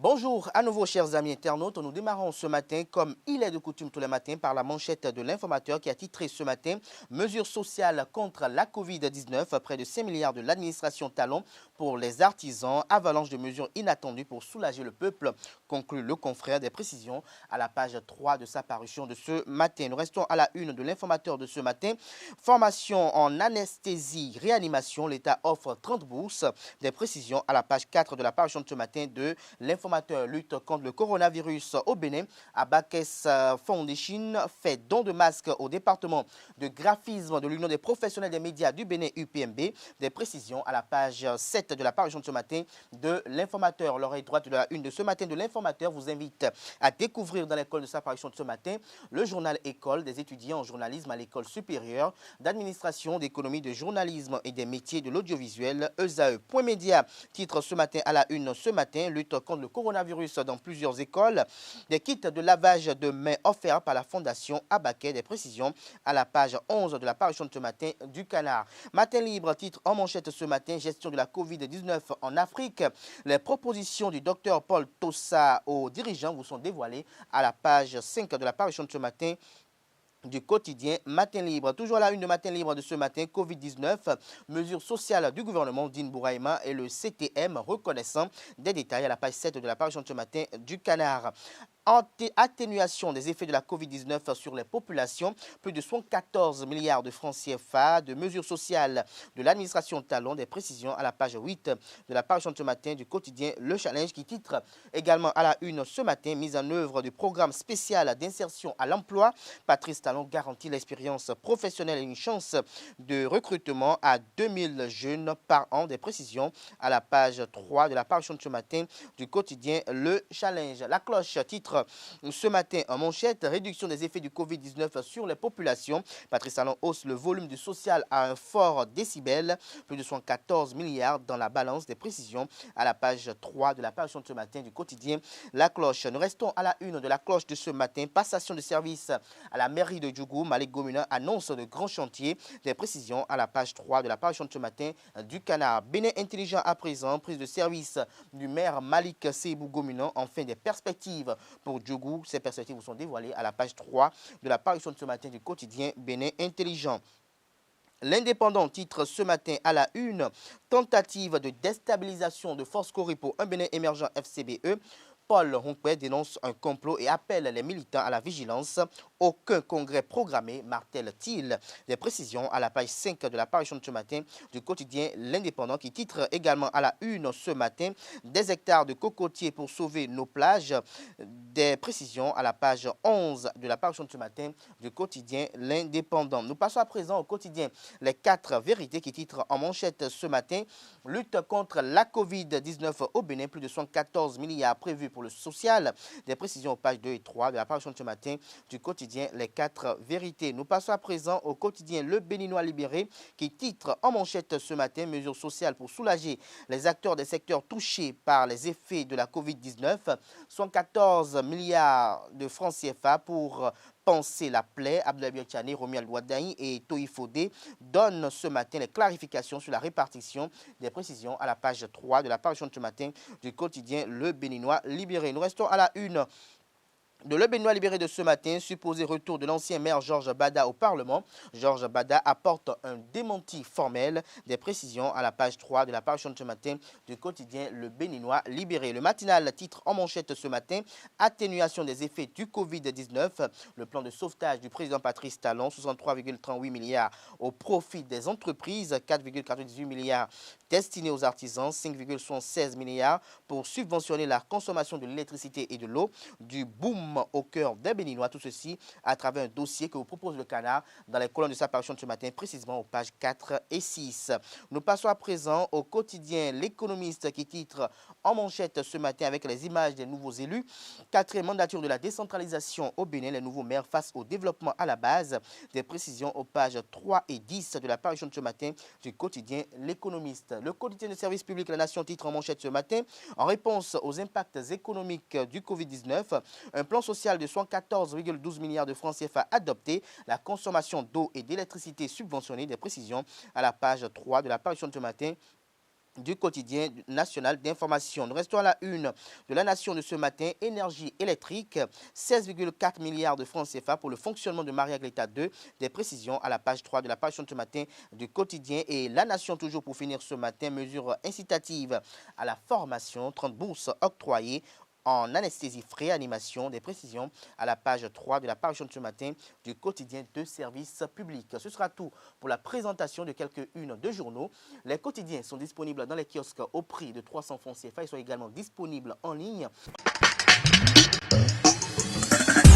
Bonjour à nouveau chers amis internautes, nous démarrons ce matin comme il est de coutume tous les matins par la manchette de l'informateur qui a titré ce matin « Mesures sociales contre la Covid-19, près de 5 milliards de l'administration Talon pour les artisans, avalanche de mesures inattendues pour soulager le peuple », conclut le confrère. Des précisions à la page 3 de sa parution de ce matin. Nous restons à la une de l'informateur de ce matin. Formation en anesthésie, réanimation, l'État offre 30 bourses. Des précisions à la page 4 de la parution de ce matin de l'informateur. Lutte contre le coronavirus au Bénin. Abakes Foundation fait don de masques au département de graphisme de l'Union des professionnels des médias du Bénin UPMB. Des précisions à la page 7 de la parution de ce matin de l'informateur. L'oreille droite de la une de ce matin de l'informateur vous invite à découvrir dans l'école de sa parution de ce matin le journal École des étudiants en journalisme à l'école supérieure d'administration, d'économie, de journalisme et des métiers de l'audiovisuel ESAE. Point média titre ce matin à la une ce matin, lutte contre le coronavirus dans plusieurs écoles, des kits de lavage de mains offerts par la Fondation Abaquet. Des précisions à la page 11 de la parution de ce matin du Canard. Matin libre titre en manchette ce matin, gestion de la Covid-19 en Afrique. Les propositions du docteur Paul Tossa aux dirigeants vous sont dévoilées à la page 5 de la parution de ce matin du quotidien Matin Libre. Toujours à la une de Matin Libre de ce matin, Covid-19, mesures sociales du gouvernement d'Ine Bouraïma et le CTM reconnaissant des détails à la page 7 de la parution de ce matin du Canard. Atténuation des effets de la Covid-19 sur les populations, plus de 114 milliards de francs CFA, de mesures sociales de l'administration Talon, des précisions à la page 8 de la parution de ce matin du quotidien Le Challenge qui titre également à la une ce matin, mise en œuvre du programme spécial d'insertion à l'emploi. Patrice Talon garantit l'expérience professionnelle et une chance de recrutement à 2000 jeunes par an, des précisions à la page 3 de la parution de ce matin du quotidien Le Challenge. La cloche titre ce matin en manchette, réduction des effets du Covid-19 sur les populations. Patrice Talon hausse le volume du social à un fort décibel, plus de 114 milliards dans la balance. Des précisions à la page 3 de la parution de ce matin du quotidien La Cloche. Nous restons à la une de La Cloche de ce matin, passation de service à la mairie de Djougou. Malik Gomina annonce de grands chantiers. Des précisions à la page 3 de la parution de ce matin du Canard. Bénin intelligent à présent, prise de service du maire Malik Seibou Gomina, enfin des perspectives pour Djougou. Ces perspectives vous sont dévoilées à la page 3 de la parution de ce matin du quotidien Bénin Intelligent. L'Indépendant titre ce matin à la une, tentative de déstabilisation de Force Corée pour un Bénin émergent FCBE. Paul Ronquet dénonce un complot et appelle les militants à la vigilance. Aucun congrès programmé, martèle-t-il. Des précisions à la page 5 de la parution de ce matin du quotidien L'Indépendant qui titre également à la une ce matin des hectares de cocotiers pour sauver nos plages. Des précisions à la page 11 de la parution de ce matin du quotidien L'Indépendant. Nous passons à présent au quotidien Les 4 vérités qui titre en manchette ce matin lutte contre la Covid-19 au Bénin, plus de 114 milliards prévus pour le social. Des précisions aux pages 2 et 3 de la parution de ce matin du quotidien Les 4 vérités. Nous passons à présent au quotidien Le Béninois Libéré qui titre en manchette ce matin mesures sociales pour soulager les acteurs des secteurs touchés par les effets de la Covid-19. 114 milliards de francs CFA pour penser la plaie. Abdoulaye Biachane, Romuald Ouaddaï et Toyi Fodé donnent ce matin les clarifications sur la répartition des précisions à la page 3 de la parution de ce matin du quotidien Le Béninois Libéré. Nous restons à la une de Le Béninois Libéré de ce matin, supposé retour de l'ancien maire Georges Bada au Parlement. Georges Bada apporte un démenti formel. Des précisions à la page 3 de la parution de ce matin du quotidien Le Béninois Libéré. Le matinal titre en manchette ce matin, atténuation des effets du Covid-19. Le plan de sauvetage du président Patrice Talon, 63,38 milliards au profit des entreprises, 4,98 milliards destinés aux artisans, 5,76 milliards pour subventionner la consommation de l'électricité et de l'eau, du boom au cœur des Béninois. Tout ceci à travers un dossier que vous propose le Canard dans les colonnes de sa parution de ce matin, précisément aux pages 4 et 6. Nous passons à présent au quotidien L'Économiste qui titre en manchette ce matin avec les images des nouveaux élus. 4e mandature de la décentralisation au Bénin, les nouveaux maires face au développement à la base. Des précisions aux pages 3 et 10 de la parution de ce matin du quotidien L'Économiste. Le quotidien de service public La Nation titre en manchette ce matin en réponse aux impacts économiques du Covid-19. Un plan social de 114,12 milliards de francs CFA adopté, la consommation d'eau et d'électricité subventionnée. Des précisions à la page 3 de la parution de ce matin du quotidien national d'information. Nous restons à la une de la Nation de ce matin. Énergie électrique, 16,4 milliards de francs CFA pour le fonctionnement de Maria Gleta 2. Des précisions à la page 3 de la parution de ce matin du quotidien. Et la Nation, toujours pour finir ce matin, mesures incitatives à la formation, 30 bourses octroyées en anesthésie-réanimation. Des précisions à la page 3 de la parution de ce matin du quotidien de service public. Ce sera tout pour la présentation de quelques-unes de journaux. Les quotidiens sont disponibles dans les kiosques au prix de 300 francs CFA. Ils sont également disponibles en ligne.